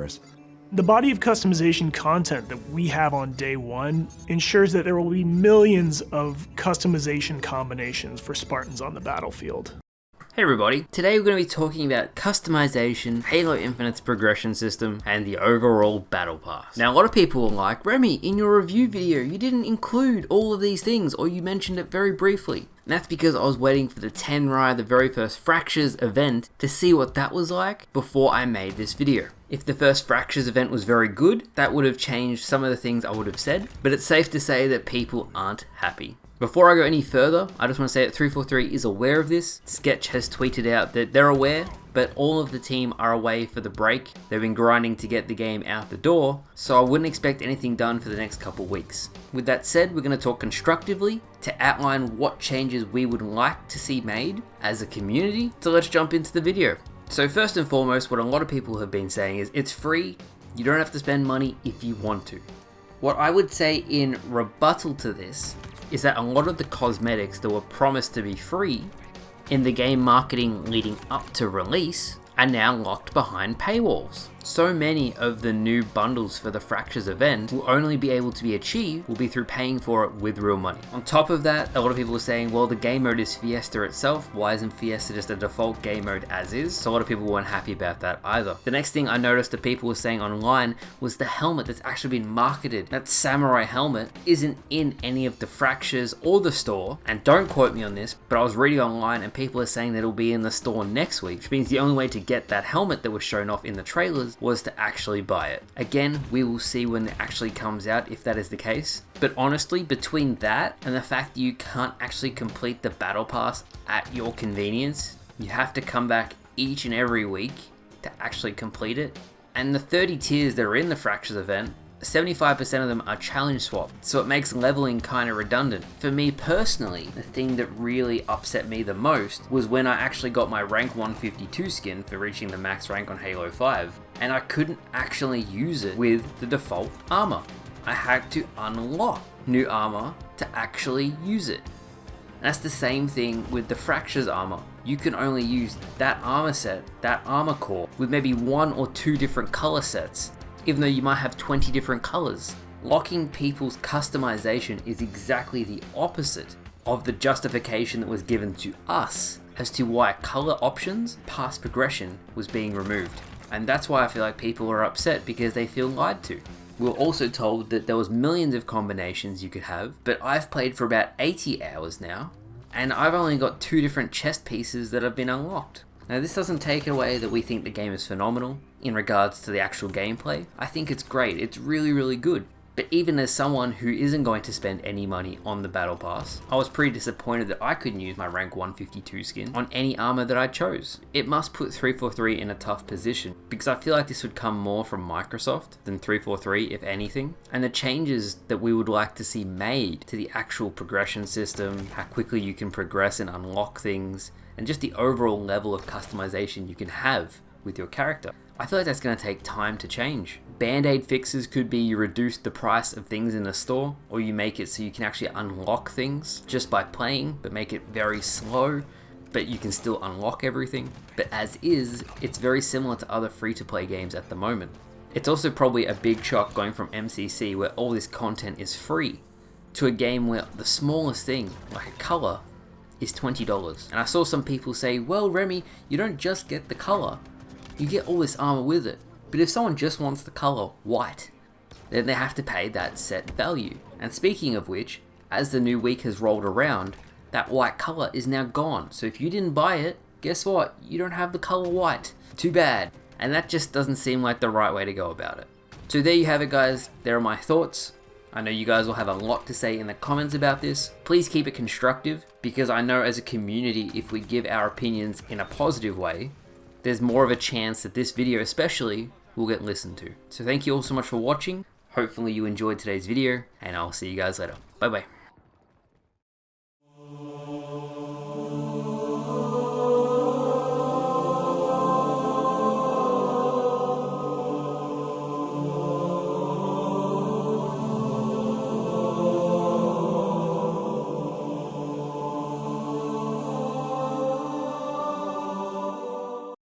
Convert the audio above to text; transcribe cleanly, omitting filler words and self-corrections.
universe. The body of customization content that we have on day one ensures that there will be millions of customization combinations for Spartans on the battlefield. Hey everybody, today we're going to be talking about customization, Halo Infinite's progression system, and the overall battle pass. Now a lot of people are like, Remy, in your review video you didn't include all of these things, or you mentioned it very briefly. And that's because I was waiting for the Tenrai, the very first Fractures event, to see what that was like before I made this video. If the first Fractures event was very good, that would have changed some of the things I would have said, but it's safe to say that people aren't happy. Before I go any further, I just want to say that 343 is aware of this. Sketch has tweeted out that they're aware, but all of the team are away for the break. They've been grinding to get the game out the door, so I wouldn't expect anything done for the next couple weeks. With that said, we're going to talk constructively to outline what changes we would like to see made as a community. So let's jump into the video. So first and foremost, what a lot of people have been saying is it's free. You don't have to spend money if you want to. What I would say in rebuttal to this is that a lot of the cosmetics that were promised to be free in the game marketing leading up to release are now locked behind paywalls. So many of the new bundles for the Fractures event will only be able to be achieved will be through paying for it with real money. On top of that, a lot of people are saying, well, the game mode is Fiesta itself. Why isn't Fiesta just a default game mode as is? So a lot of people weren't happy about that either. The next thing I noticed that people were saying online was the helmet that's actually been marketed. That samurai helmet isn't in any of the Fractures or the store. And don't quote me on this, but I was reading online and people are saying that it'll be in the store next week, which means the only way to get that helmet that was shown off in the trailers was to actually buy it. Again, we will see when it actually comes out if that is the case. But honestly, between that and the fact that you can't actually complete the battle pass at your convenience, you have to come back each and every week to actually complete it. And the 30 tiers that are in the Fractures event, 75% of them are challenge swap, so it makes leveling kind of redundant. For me personally, the thing that really upset me the most was when I actually got my rank 152 skin for reaching the max rank on Halo 5, and I couldn't actually use it with the default armor. I had to unlock new armor to actually use it. And that's the same thing with the Fractures armor. You can only use that armor set, that armor core, with maybe 1 or 2 different color sets, even though you might have 20 different colors. Locking people's customization is exactly the opposite of the justification that was given to us as to why color options past progression was being removed. And that's why I feel like people are upset, because they feel lied to. We were also told that there was millions of combinations you could have, but I've played for about 80 hours now, and I've only got 2 different chest pieces that have been unlocked. Now this doesn't take away that we think the game is phenomenal in regards to the actual gameplay. I think it's great, it's really, really good. But even as someone who isn't going to spend any money on the battle pass, I was pretty disappointed that I couldn't use my rank 152 skin on any armor that I chose. It must put 343 in a tough position, because I feel like this would come more from Microsoft than 343 if anything. And the changes that we would like to see made to the actual progression system, how quickly you can progress and unlock things, and just the overall level of customization you can have with your character, I feel like that's going to take time to change. Band-aid fixes could be you reduce the price of things in the store, or you make it so you can actually unlock things just by playing, but make it very slow, but you can still unlock everything. But as is, it's very similar to other free-to-play games at the moment. It's also probably a big shock going from MCC, where all this content is free, to a game where the smallest thing, like a color, is $20. And I saw some people say, well, Remy, you don't just get the color, you get all this armor with it. But if someone just wants the color white, then they have to pay that set value. And speaking of which, as the new week has rolled around, that white color is now gone. So if you didn't buy it, guess what? You don't have the color white. Too bad. And that just doesn't seem like the right way to go about it. So there you have it, guys. There are my thoughts. I know you guys will have a lot to say in the comments about this. Please keep it constructive, because I know as a community, if we give our opinions in a positive way, there's more of a chance that this video especially will get listened to. So thank you all so much for watching. Hopefully you enjoyed today's video, and I'll see you guys later. Bye bye.